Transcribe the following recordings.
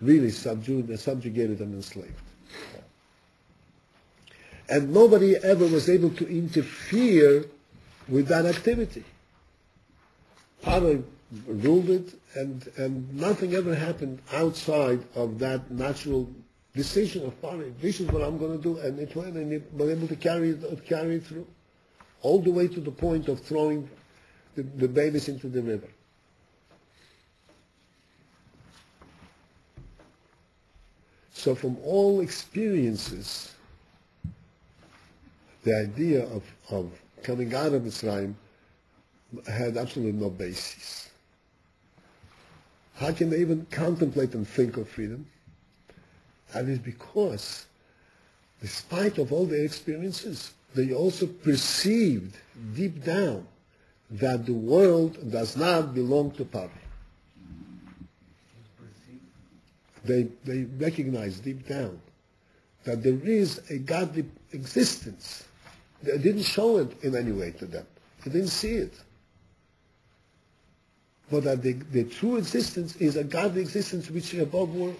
really subjugated and enslaved. And nobody ever was able to interfere with that activity. Paro ruled it, and nothing ever happened outside of that natural decision of Paro. This is what I'm going to do, and it went, and it was able to carry it through, all the way to the point of throwing the babies into the river. So from all experiences, the idea of coming out of Mitzrayim had absolutely no basis. How can they even contemplate and think of freedom? That is because, despite of all their experiences, they also perceived deep down that the world does not belong to Paro. They recognize deep down that there is a godly existence. They didn't show it in any way to them. They didn't see it. But that the true existence is a godly existence which is above world.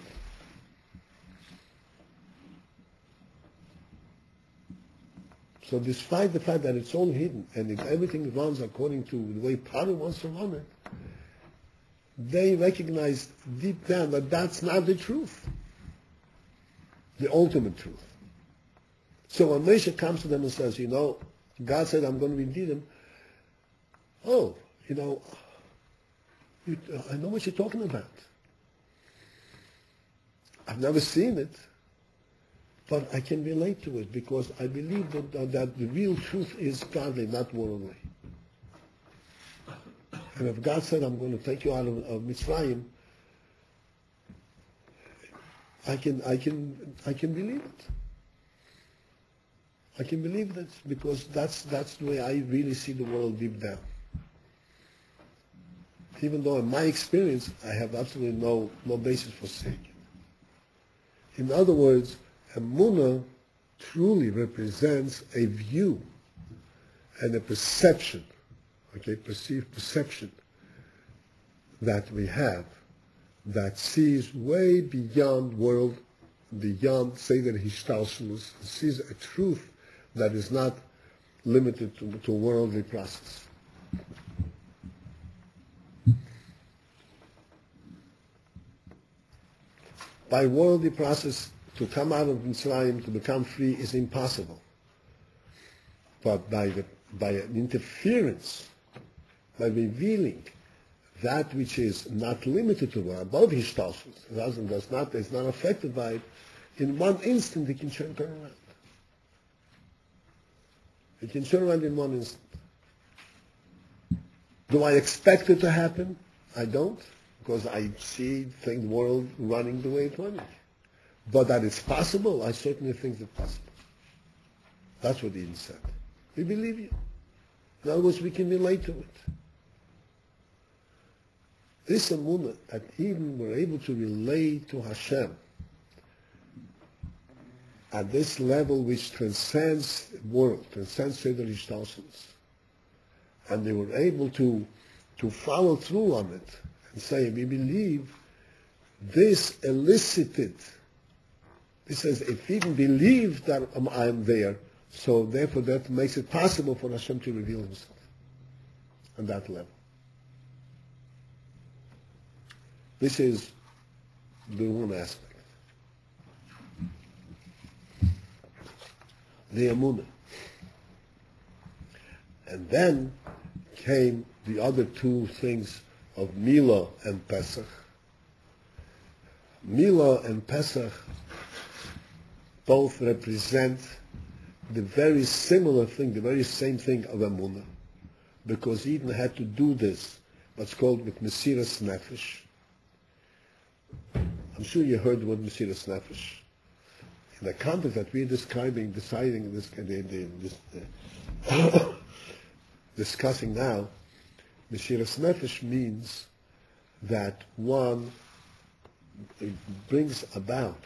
So despite the fact that it's all hidden, and if everything runs according to the way Paro wants to run it, they recognize deep down that that's not the truth, the ultimate truth. So when Moshe comes to them and says, God said, I'm going to redeem them, I know what you're talking about. I've never seen it, but I can relate to it because I believe that the real truth is godly, not worldly. And if God said, I'm going to take you out of Mitzrayim, I can believe it. I can believe that because that's the way I really see the world deep down. Even though in my experience I have absolutely no basis for saying it. In other words, Emunah truly represents a view and a perception, perceived perception that we have that sees way beyond world, beyond Seder Hishtalshelus, sees a truth that is not limited to worldly process. By worldly process, to come out of Mitzrayim, to become free, is impossible. But by an interference, by revealing that which is not limited to world, above Hishtalshelus, is not affected by it, in one instant it can turn around. It can turn around in one instant. Do I expect it to happen? I don't, because I see the world running the way it's running. But that it's possible, I certainly think it's possible. That's what Eden said. We believe you. In other words, we can relate to it. This emunah that even we're able to relate to Hashem at this level which transcends world, transcends Seder Hishtalshelus, and they were able to follow through on it and say, we believe this elicited. This says, if we even believe that I am there, so therefore that makes it possible for Hashem to reveal Himself on that level. This is the one aspect. The emunah. And then came the other two things of Milah and Pesach. Milah and Pesach both represent the very similar thing, the very same thing of emunah, because Eden had to do this, what's called with Mesiras Nefesh. I'm sure you heard the word Mesiras Nefesh. In the context that we're deciding discussing now, Mesiras Nefesh means that one brings about,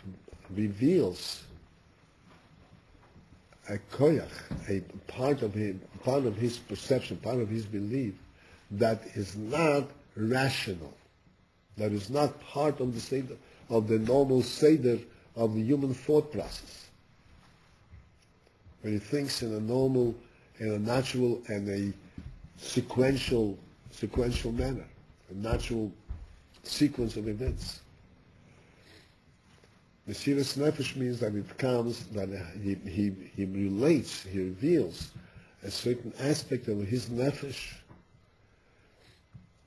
reveals a koyach, a part of his perception, part of his belief that is not rational, that is not part of the state of the normal seder of the human thought process. When he thinks in a normal, in a natural and a sequential manner, a natural sequence of events. Mesiras Nefesh means that it comes, that he relates, he reveals a certain aspect of his Nefesh,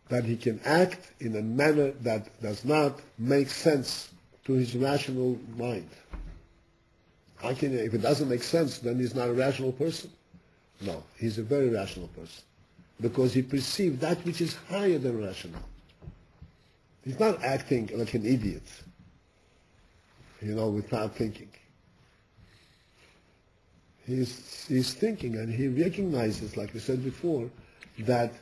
that he can act in a manner that does not make sense to his rational mind. If it doesn't make sense, then he's not a rational person. No, he's a very rational person, because he perceives that which is higher than rational. He's not acting like an idiot, without thinking. He's thinking, and he recognizes, like I said before, that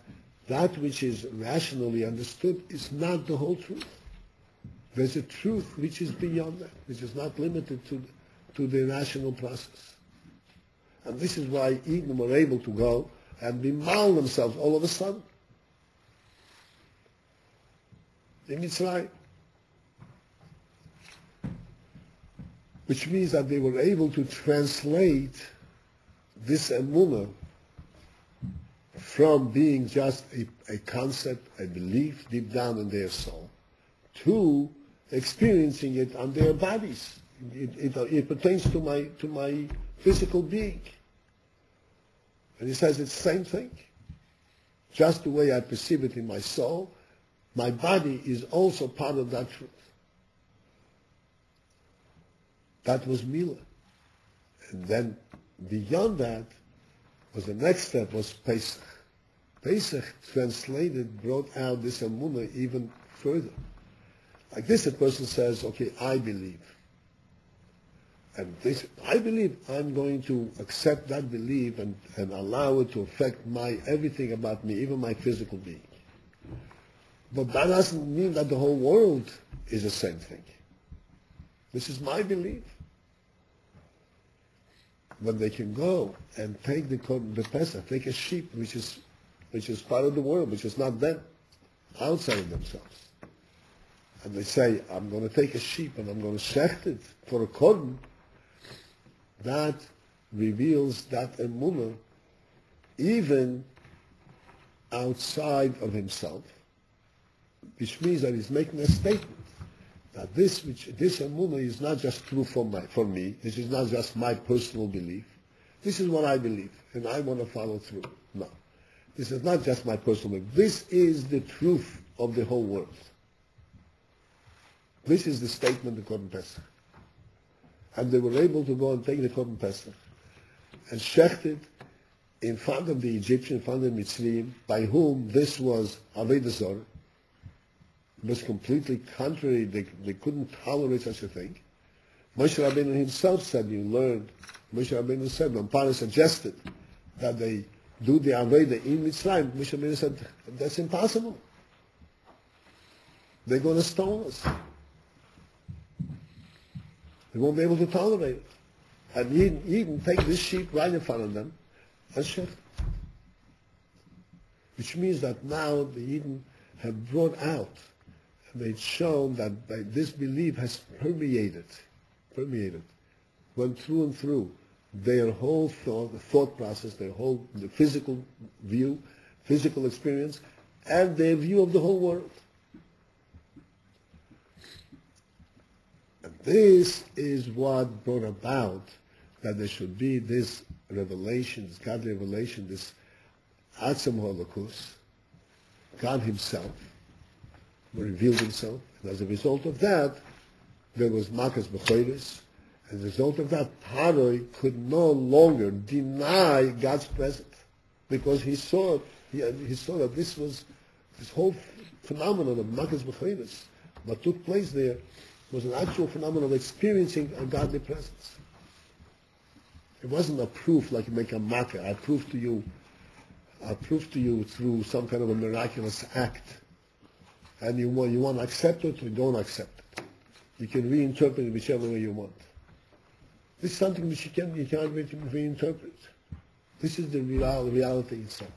which is rationally understood is not the whole truth. There's a truth which is beyond that, which is not limited to the rational process. And this is why Eden were able to go and bemal themselves all of a sudden in Mitzrayim. Which means that they were able to translate this emunah from being just a concept, a belief deep down in their soul, to experiencing it on their bodies. It pertains to my physical being. And he says it's the same thing. Just the way I perceive it in my soul, my body is also part of that truth. That was Mila. And then beyond that was the next step, was Pesach. Pesach translated, brought out this emunah even further. Like this, a person says, okay, I believe. And this, I believe, I'm going to accept that belief and allow it to affect everything about me, even my physical being. But that doesn't mean that the whole world is the same thing. This is my belief. When they can go and take the Pesach, take a sheep which is part of the world, which is not them, outside of themselves. And they say, I'm going to take a sheep and I'm going to shecht it for a korban. That reveals that emunah even outside of himself, which means that he's making a statement that this emunah is not just true for me. This is not just my personal belief. This is what I believe, and I want to follow through. No, this is not just my personal belief. This is the truth of the whole world. This is the statement of Korban Pesach. And they were able to go and take the Korban Pesach and shecht it in front of the Egyptian, in front of the Mitzrayim, by whom this was Avodah Zarah. It was completely contrary. They couldn't tolerate such a thing. Moshe Rabbeinu himself said, Moshe Rabbeinu said, when Paro suggested that they do the Avodah in Mitzrayim, Moshe Rabbeinu said, that's impossible. They're going to stone us. They won't be able to tolerate it. And he even take this sheep right in front of them and shecht it. Which means that now the Eden have brought out, and they've shown that this belief has permeated, went through and through their whole thought process, the physical view, physical experience, and their view of the whole world. And this is what brought about that there should be this revelation, this godly revelation, this Atzam Holocaust. God himself revealed himself. And as a result of that, there was Makas B'choros. As a result of that, Paroi could no longer deny God's presence, because he saw that this whole phenomenon of Makas B'choros, what took place there, was an actual phenomenon of experiencing a godly presence. It wasn't a proof like you make a makkah. I prove to you through some kind of a miraculous act, and you want to accept it or you don't accept it. You can reinterpret it whichever way you want. This is something which you can't reinterpret. This is the reality itself.